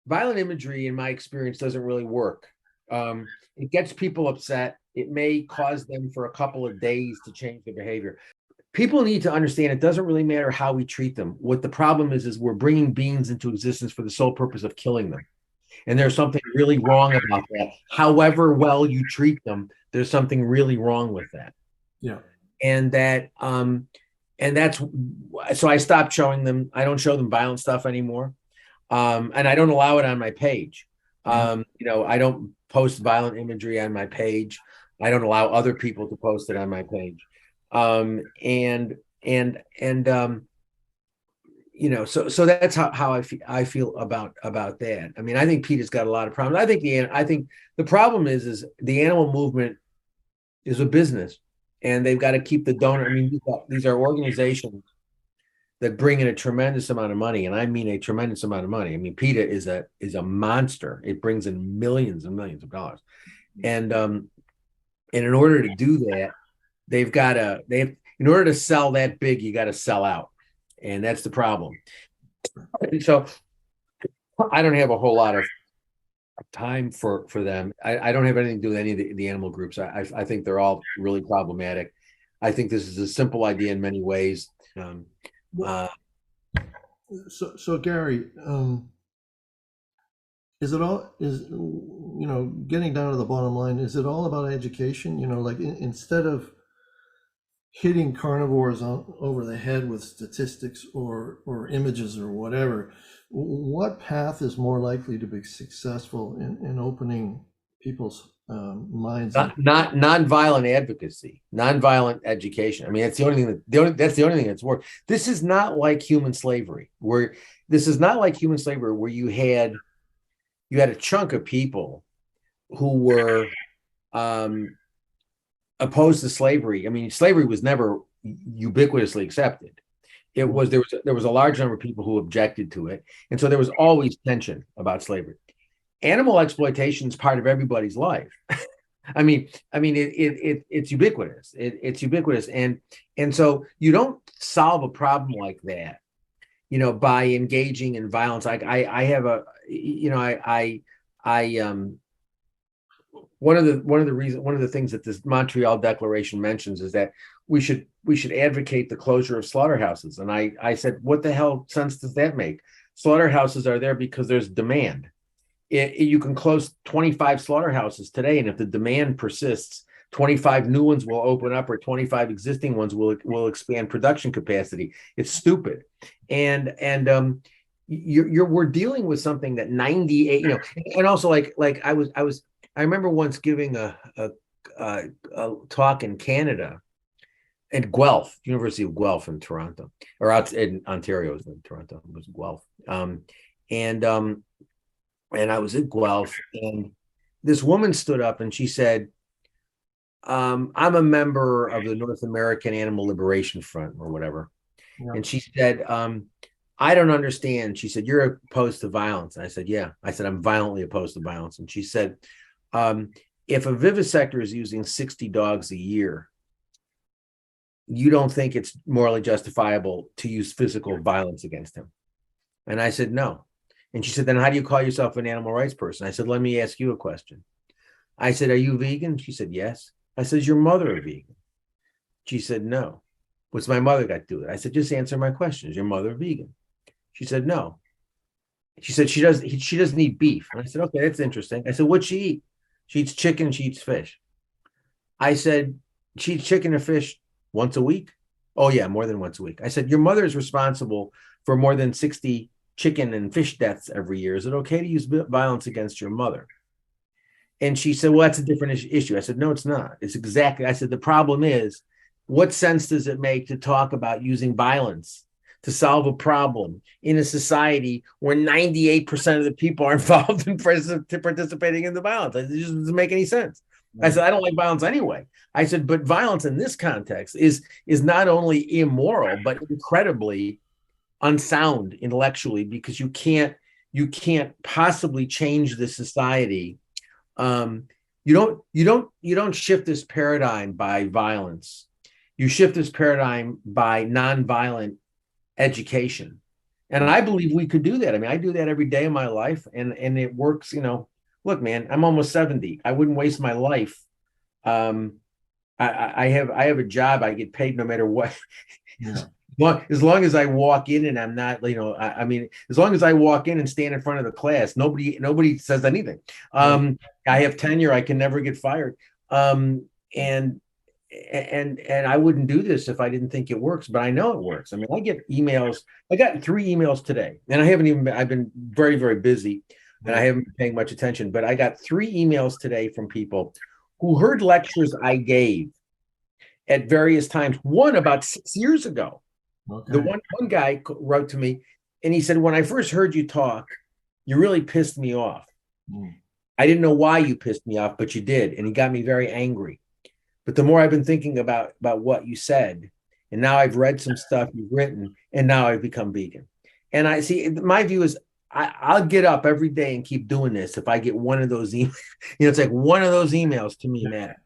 violent imagery, in my experience, doesn't really work. It gets people upset. It may cause them for a couple of days to change their behavior. People need to understand it doesn't really matter how we treat them. What the problem is we're bringing beings into existence for the sole purpose of killing them. And there's something really wrong about that. However well you treat them, there's something really wrong with that. Yeah. And that's so I stopped showing them. I don't show them violent stuff anymore. And I don't allow it on my page. Mhm. I don't post violent imagery on my page. I don't allow other people to post it on my page. And so that's how I feel about that. I mean, I think Peter's got a lot of problems. I think the problem is the animal movement is a business, and they've got to keep the donor. I mean, these are organizations that bring in a tremendous amount of money, and I mean a tremendous amount of money. I mean, PETA is a monster. It brings in millions and millions of dollars, and in order to do that, in order to sell that big, you got to sell out, and that's the problem. And so I don't have a whole lot of time for them. I don't have anything to do with any of the animal groups. I think they're all really problematic. I think this is a simple idea in many ways. Well, Uh, so Gary, is it all is getting down to the bottom line? Is it all about education? Like instead of hitting carnivores over the head with statistics or images or whatever, what path is more likely to be successful in opening people's minds and not nonviolent advocacy, nonviolent education. I mean, that's the only thing that's worked. This is not like human slavery, where you had a chunk of people who were um, opposed to slavery. I mean, slavery was never ubiquitously accepted. There was a large number of people who objected to it, and so there was always tension about slavery. Animal exploitation is part of everybody's life. It's ubiquitous. It's ubiquitous, and so you don't solve a problem like that, by engaging in violence. I have a, I one of the things that this Montreal Declaration mentions is that we should advocate the closure of slaughterhouses. And I said, what the hell sense does that make? Slaughterhouses are there because there's demand. You can close 25 slaughterhouses today, and if the demand persists, 25 new ones will open up, or 25 existing ones will expand production capacity. It's stupid, and we're dealing with something that 98, and also like I remember once giving a talk in Canada at Guelph, University of Guelph in Toronto, or out in Ontario, it was in Toronto, it was Guelph, and and I was at Guelph, and this woman stood up and she said, I'm a member of the North American Animal Liberation Front or whatever. yeah. And she said, I don't understand. She said, you're opposed to violence. And I said, yeah. I said, I'm violently opposed to violence. And she said, um, if a vivisector is using 60 dogs a year, you don't think it's morally justifiable to use physical violence against him? And I said, no. And she said, then how do you call yourself an animal rights person? I said, let me ask you a question. I said, are you vegan? She said, yes. I said, is your mother a vegan? She said, no. What's my mother got to do with it? I said, just answer my question. Is your mother vegan? She said, no. She said she doesn't eat beef. And I said, okay, that's interesting. I said, what's she eat? She eats chicken, she eats fish. I said, she eats chicken or fish once a week? Oh, yeah, more than once a week. I said, your mother is responsible for more than 60 chicken and fish deaths every year. Is it okay to use violence against your mother? And she said, well, that's a different issue. I said, no, it's not. I said, the problem is, what sense does it make to talk about using violence to solve a problem in a society where 98% of the people are involved in participating in the violence? It just doesn't make any sense. I Right. said, I don't like violence anyway. I said, but violence in this context is not only immoral, but incredibly unsound intellectually, because you can't possibly change the society. You don't shift this paradigm by violence. You shift this paradigm by nonviolent education. And I believe we could do that. I mean, I do that every day of my life, and it works. Look, man, I'm almost 70. I wouldn't waste my life. Um, I have a job. I get paid no matter what. Yeah. As long as I walk in and I'm not, I mean, as long as I walk in and stand in front of the class, nobody says anything. Right. I have tenure. I can never get fired. And and I wouldn't do this if I didn't think it works, but I know it works. I mean, I get emails. I got 3 emails today, and I've been very, very busy, and I Right. haven't been paying much attention, but I got 3 emails today from people who heard lectures I gave at various times. One about 6 years ago. The Okay. one guy wrote to me, and he said, "When I first heard you talk, you really pissed me off. Mm. I didn't know why you pissed me off, but you did, and he got me very angry. But the more I've been thinking about what you said, and now I've read some stuff you've written, and now I've become vegan. And I see my view is I'll get up every day and keep doing this if I get one of those emails. It's like one of those emails to me, Matt.